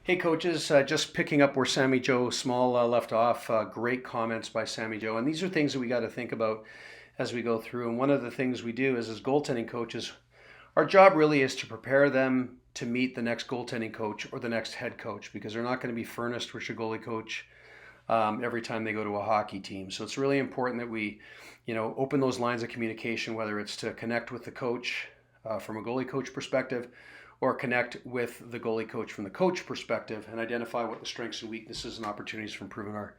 Hey coaches, just picking up where Sammy Joe Small left off. Great comments by Sammy Joe, and these are things that we got to think about as we go through. And one of the things we do is, as goaltending coaches, our job really is to prepare them to meet the next goaltending coach or the next head coach, because they're not going to be furnished with your goalie coach every time they go to a hockey team. So it's really important that we, open those lines of communication, whether it's to connect with the coach from a goalie coach perspective, or connect with the goalie coach from the coach perspective and identify what the strengths and weaknesses and opportunities for improvement are.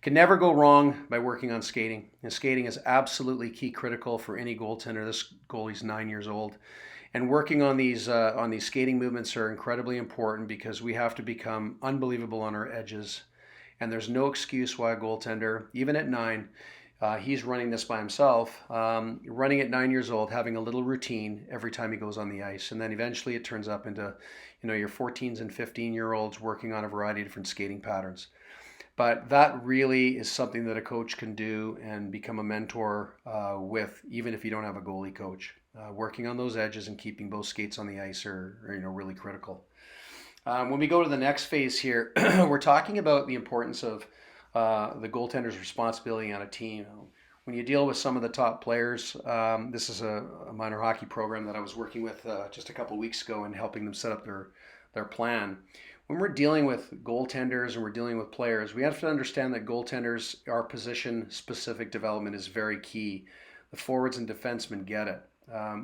Can never go wrong by working on skating. And skating is absolutely key critical for any goaltender. This goalie's 9 years old. And working on these skating movements are incredibly important because we have to become unbelievable on our edges. And there's no excuse why a goaltender, even at 9, he's running this by himself, running at 9 years old, having a little routine every time he goes on the ice. And then eventually it turns up into, your 14s and 15-year-olds working on a variety of different skating patterns. But that really is something that a coach can do and become a mentor with, even if you don't have a goalie coach. Working on those edges and keeping both skates on the ice are really critical. When we go to the next phase here, we're talking about the importance of the goaltender's responsibility on a team. When you deal with some of the top players, this is a minor hockey program that I was working with just a couple of weeks ago and helping them set up their plan. When we're dealing with goaltenders and we're dealing with players, we have to understand that goaltenders, our position-specific development is very key. The forwards and defensemen get it.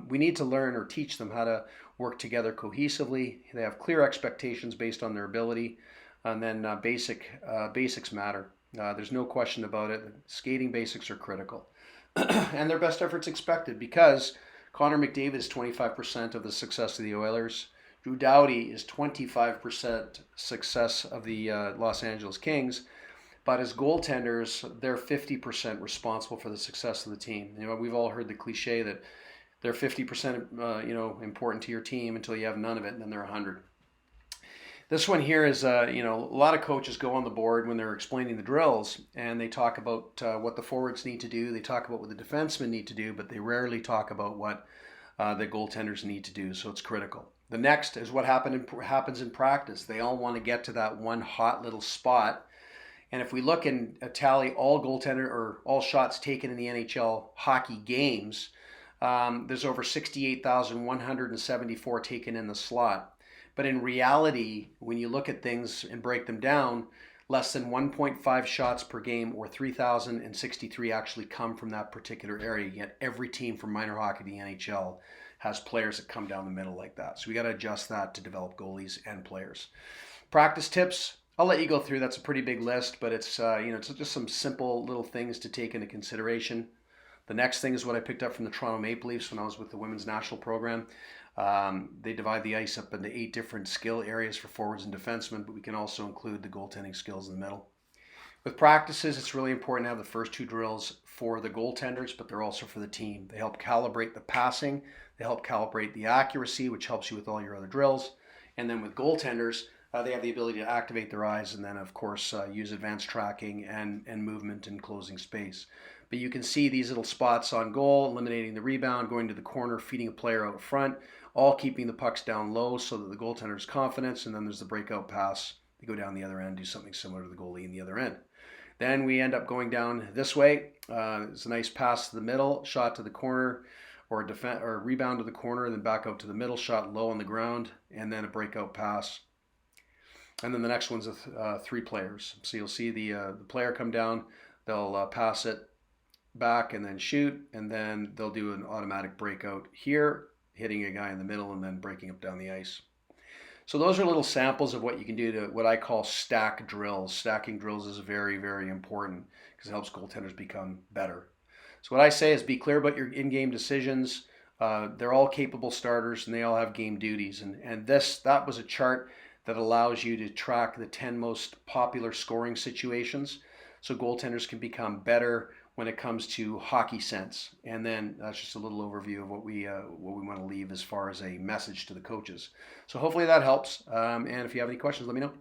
We need to learn or teach them how to work together cohesively. They have clear expectations based on their ability, and then basics matter. There's no question about it. Skating basics are critical, and their best efforts expected, because Connor McDavid is 25% of the success of the Oilers. Drew Doughty is 25% success of the Los Angeles Kings. But as goaltenders, they're 50% responsible for the success of the team. We've all heard the cliche that they're 50%, important to your team until you have none of it, and then they're 100. This one here is, a lot of coaches go on the board when they're explaining the drills, and they talk about what the forwards need to do. They talk about what the defensemen need to do, but they rarely talk about what the goaltenders need to do. So it's critical. The next is what happens in practice. They all want to get to that one hot little spot. And if we look and tally all goaltender or all shots taken in the NHL hockey games, there's over 68,174 taken in the slot. But in reality, when you look at things and break them down, less than 1.5 shots per game, or 3,063, actually come from that particular area. Yet every team from minor hockey to the NHL has players that come down the middle like that. So we got to adjust that to develop goalies and players. Practice tips, I'll let you go through. That's a pretty big list, but it's it's just some simple little things to take into consideration. The next thing is what I picked up from the Toronto Maple Leafs when I was with the women's national program. They divide the ice up into 8 different skill areas for forwards and defensemen, but we can also include the goaltending skills in the middle. With practices, it's really important to have the first 2 drills for the goaltenders, but they're also for the team. They help calibrate the passing, they help calibrate the accuracy, which helps you with all your other drills. And then with goaltenders, they have the ability to activate their eyes and then, of course, use advanced tracking and movement and closing space. But you can see these little spots on goal, eliminating the rebound, going to the corner, feeding a player out front, all keeping the pucks down low so that the goaltender's confidence. And then there's the breakout pass. They go down the other end, do something similar to the goalie in the other end. Then we end up going down this way. It's a nice pass to the middle, shot to the corner, or a rebound to the corner, then back out to the middle, shot low on the ground, and then a breakout pass. And then the next one's 3 players. So you'll see the player come down, they'll pass it back and then shoot, and then they'll do an automatic breakout here, hitting a guy in the middle and then breaking up down the ice. So those are little samples of what you can do to what I call stack drills. Stacking drills is very, very important because it helps goaltenders become better. So what I say is be clear about your in-game decisions. They're all capable starters and they all have game duties. And that was a chart that allows you to track the 10 most popular scoring situations, so goaltenders can become better when it comes to hockey sense. And then that's just a little overview of what we want to leave as far as a message to the coaches. So hopefully that helps. And if you have any questions, let me know.